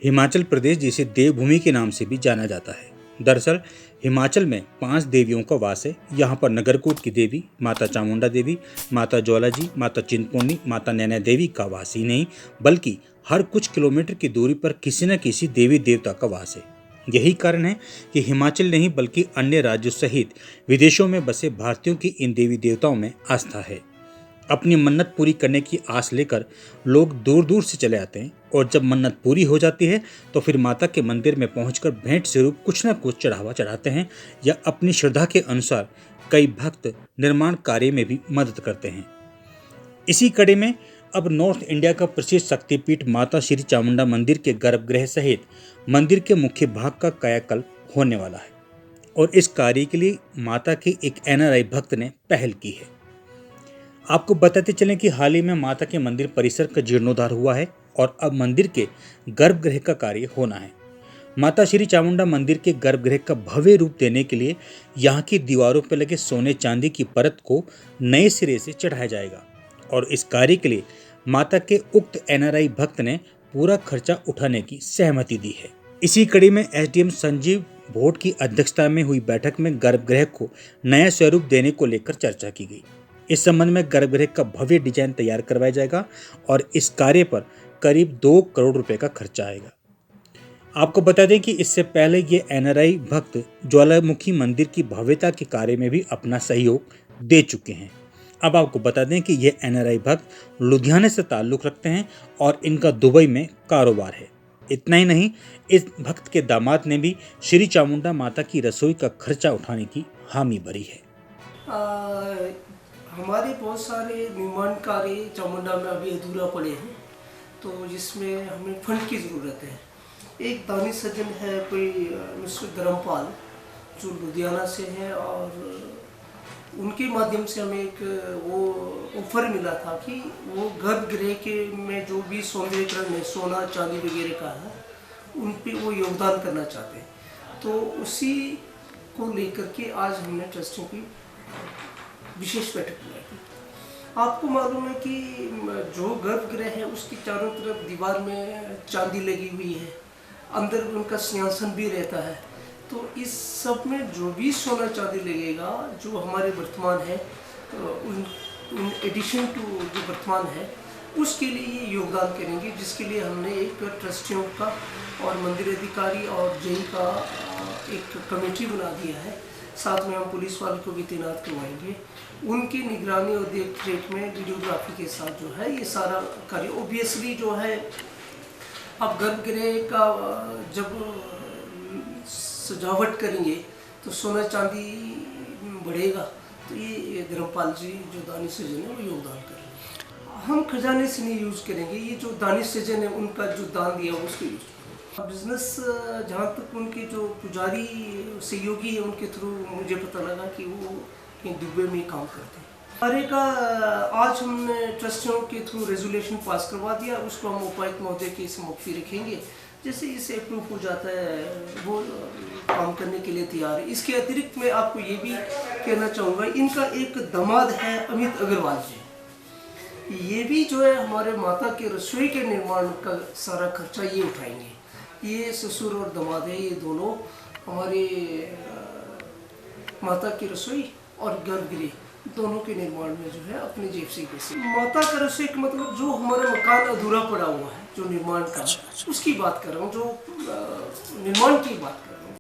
हिमाचल प्रदेश जिसे देवभूमि के नाम से भी जाना जाता है। दरअसल हिमाचल में 5 देवियों का वास है। यहाँ पर नगरकोट की देवी माता चामुंडा देवी, माता ज्वाला जी, माता चिंतपूर्णी, माता नैना देवी का वास ही नहीं बल्कि हर कुछ किलोमीटर की दूरी पर किसी न किसी देवी देवता का वास है। यही कारण है कि हिमाचल नहीं बल्कि अन्य राज्यों सहित विदेशों में बसे भारतीयों की इन देवी देवताओं में आस्था है। अपनी मन्नत पूरी करने की आस लेकर लोग दूर दूर से चले आते हैं और जब मन्नत पूरी हो जाती है तो फिर माता के मंदिर में पहुंचकर भेंट स्वरूप कुछ न कुछ चढ़ावा चढ़ाते हैं या अपनी श्रद्धा के अनुसार कई भक्त निर्माण कार्य में भी मदद करते हैं। इसी कड़ी में अब नॉर्थ इंडिया का प्रसिद्ध शक्तिपीठ माता श्री चामुंडा मंदिर के गर्भगृह सहित मंदिर के मुख्य भाग का कायाकल्प होने वाला है और इस कार्य के लिए माता के एक एनआरआई भक्त ने पहल की है। आपको बताते चलें कि हाल ही में माता के मंदिर परिसर का जीर्णोद्धार हुआ है और अब मंदिर के गर्भगृह का कार्य होना है। माता श्री चामुंडा मंदिर के गर्भगृह का भव्य रूप देने के लिए यहाँ की दीवारों पर लगे सोने चांदी की परत को नए सिरे से चढ़ाया जाएगा और इस कार्य के लिए माता के उक्त एनआरआई भक्त ने पूरा खर्चा उठाने की सहमति दी है। इसी कड़ी में एसडीएम संजीव भोट की अध्यक्षता में हुई बैठक में गर्भगृह को नया स्वरूप देने को लेकर चर्चा की गई। इस संबंध में गर्भगृह का भव्य डिजाइन तैयार करवाया जाएगा और इस कार्य पर करीब 2 करोड़ रुपए का खर्चा आएगा। आपको बता दें कि इससे पहले ये एनआरआई भक्त ज्वालामुखी मंदिर की भव्यता के कार्य में भी अपना सहयोग दे चुके हैं। अब आपको बता दें कि ये एनआरआई भक्त लुधियाना से ताल्लुक़ रखते हैं और इनका दुबई में कारोबार है। इतना ही नहीं, इस भक्त के दामाद ने भी श्री चामुंडा माता की रसोई का खर्चा उठाने की हामी भरी है। हमारे बहुत सारे निर्माण कार्य चामुंडा में अभी अधूरा पड़े हैं, तो जिसमें हमें फंड की ज़रूरत है। एक दानी सज्जन है कोई मिस्टर धर्मपाल जो लुधियाना से हैं और उनके माध्यम से हमें एक वो ऑफर मिला था कि वो गर्भगृह के में जो भी सौंदर्यीकरण है, सोना चांदी वगैरह का है, उन पे वो योगदान करना चाहते हैं। तो उसी को लेकर के आज हमने ट्रस्टियों की विशेष बैठक बुलाई थी। आपको मालूम है कि जो गर्भगृह है उसकी चारों तरफ दीवार में चांदी लगी हुई है, अंदर उनका सिंहासन भी रहता है। तो इस सब में जो भी सोना चांदी लगेगा जो हमारे वर्तमान है, उन एडिशन टू जो वर्तमान है उसके लिए ये योगदान करेंगे, जिसके लिए हमने एक ट्रस्टियों का और मंदिर अधिकारी और जेई का एक कमेटी बना दिया है। साथ में हम पुलिस वालों को भी तैनात करवाएंगे। उनकी निगरानी और देख रेख में वीडियोग्राफी के साथ जो है ये सारा कार्य ओबियसली जो है, अब गर्भगृह का जब सजावट करेंगे तो सोना चांदी बढ़ेगा, तो ये धर्मपाल जी जो दानी सज्जन है वो योगदान करेंगे। हम खजाने से नहीं यूज़ करेंगे, ये जो दानी सज्जन है उनका जो दान दिया उसको यूज़ करेंगे। बिजनेस जहाँ तक उनके जो पुजारी सहयोगी है उनके थ्रू मुझे पता लगा कि वो कहीं दुबई में काम करते हैं। कार्य का आज हमने ट्रस्टियों के थ्रू रेजोल्यूशन पास करवा दिया, उसको हम उपायुक्त महोदय के सम्मुख रखेंगे। जैसे इसे अप्रूव हो जाता है वो काम करने के लिए तैयार है। इसके अतिरिक्त मैं आपको ये भी कहना चाहूँगा, इनका एक दामाद है अमित अग्रवाल जी, ये भी जो है हमारे माता के रसोई के निर्माण का सारा खर्चा ये उठाएंगे। ये ससुर और दामाद है, ये दोनों हमारे माता की रसोई और गर्भगृह दोनों के निर्माण में जो है अपने जेब से पैसे। माता का रसोई का मतलब जो हमारा मकान अधूरा पड़ा हुआ है, जो निर्माण का, उसकी बात कर रहा हूँ, जो निर्माण की बात